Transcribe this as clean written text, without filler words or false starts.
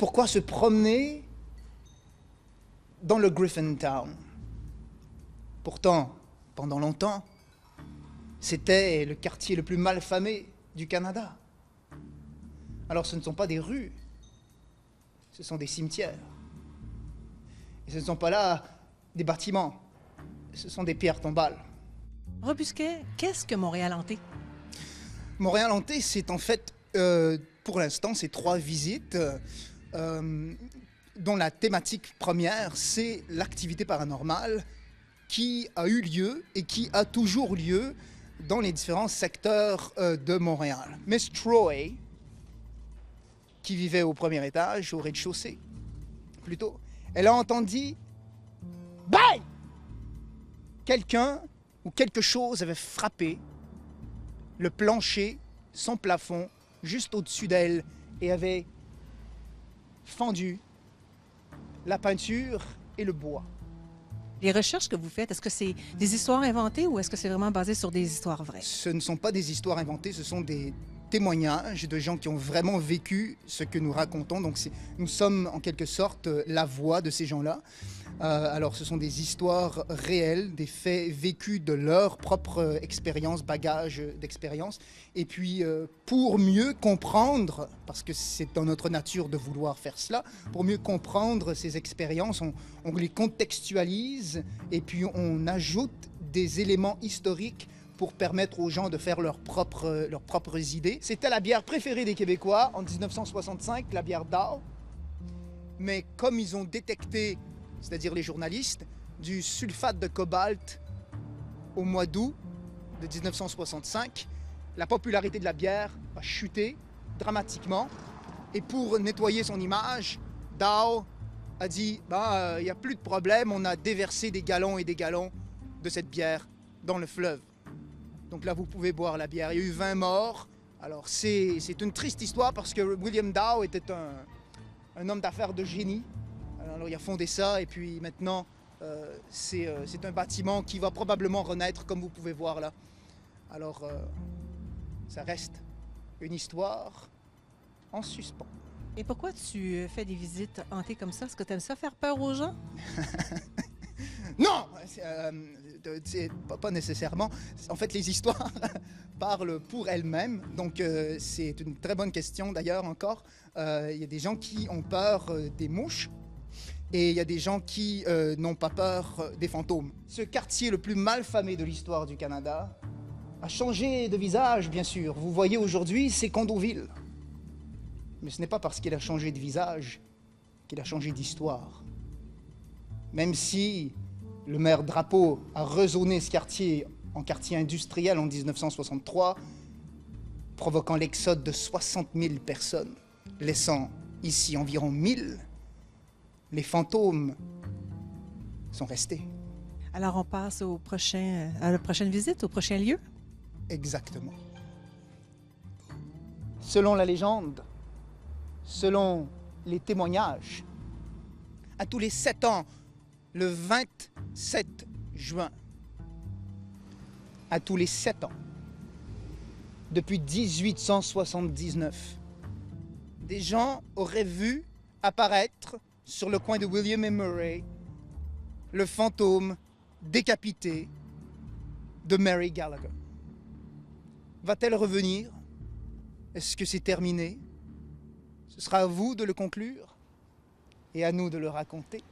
pourquoi se promener dans le Griffintown? Pourtant, pendant longtemps, c'était le quartier le plus malfamé du Canada. Alors ce ne sont pas des rues, ce sont des cimetières. Et ce ne sont pas là des bâtiments, ce sont des pierres tombales. Robusquet, qu'est-ce que Montréal hanté? Montréal hanté, c'est en fait, pour l'instant, c'est 3 visites dont la thématique première, c'est l'activité paranormale qui a eu lieu et qui a toujours lieu dans les différents secteurs de Montréal. Miss Troy, qui vivait au premier étage, au rez-de-chaussée, plutôt, elle a entendu « Bang !» Quelqu'un ou quelque chose avait frappé le plancher, son plafond, juste au-dessus d'elle, et avait fendu la peinture et le bois. Les recherches que vous faites, est-ce que c'est des histoires inventées ou est-ce que c'est vraiment basé sur des histoires vraies? Ce ne sont pas des histoires inventées, ce sont des témoignages de gens qui ont vraiment vécu ce que nous racontons. Donc nous sommes en quelque sorte la voix de ces gens-là. Alors ce sont des histoires réelles, des faits vécus de leur propre expérience, bagage d'expérience. Et puis pour mieux comprendre, parce que c'est dans notre nature de vouloir faire cela, pour mieux comprendre ces expériences, on les contextualise et puis on ajoute des éléments historiques pour permettre aux gens de faire leurs propres idées. C'était la bière préférée des Québécois en 1965, la bière Dow. Mais comme ils ont détecté, c'est-à-dire les journalistes, du sulfate de cobalt au mois d'août de 1965, la popularité de la bière a chuté dramatiquement. Et pour nettoyer son image, Dow a dit il n'y a plus de problème, on a déversé des gallons et des gallons de cette bière dans le fleuve. Donc là, vous pouvez boire la bière. Il y a eu 20 morts. Alors c'est une triste histoire parce que William Dow était un homme d'affaires de génie. Alors il a fondé ça et puis maintenant c'est un bâtiment qui va probablement renaître comme vous pouvez voir là. Alors ça reste une histoire en suspens. Et pourquoi tu fais des visites hantées comme ça? Est-ce que tu aimes ça faire peur aux gens? Non, pas nécessairement. En fait, les histoires parlent pour elles-mêmes. Donc, c'est une très bonne question d'ailleurs encore. Il y a des gens qui ont peur des mouches et il y a des gens qui n'ont pas peur des fantômes. Ce quartier le plus malfamé de l'histoire du Canada a changé de visage, bien sûr. Vous voyez aujourd'hui, c'est Condoville. Mais ce n'est pas parce qu'il a changé de visage qu'il a changé d'histoire. Même si le maire Drapeau a rezonné ce quartier en quartier industriel en 1963, provoquant l'exode de 60 000 personnes, laissant ici environ 1000, les fantômes sont restés. Alors on passe à la prochaine visite, au prochain lieu? Exactement. Selon la légende, selon les témoignages, à tous les 7 ans, le 27 juin, à tous les 7 ans, depuis 1879, des gens auraient vu apparaître sur le coin de William et Murray le fantôme décapité de Mary Gallagher. Va-t-elle revenir? Est-ce que c'est terminé? Ce sera à vous de le conclure et à nous de le raconter.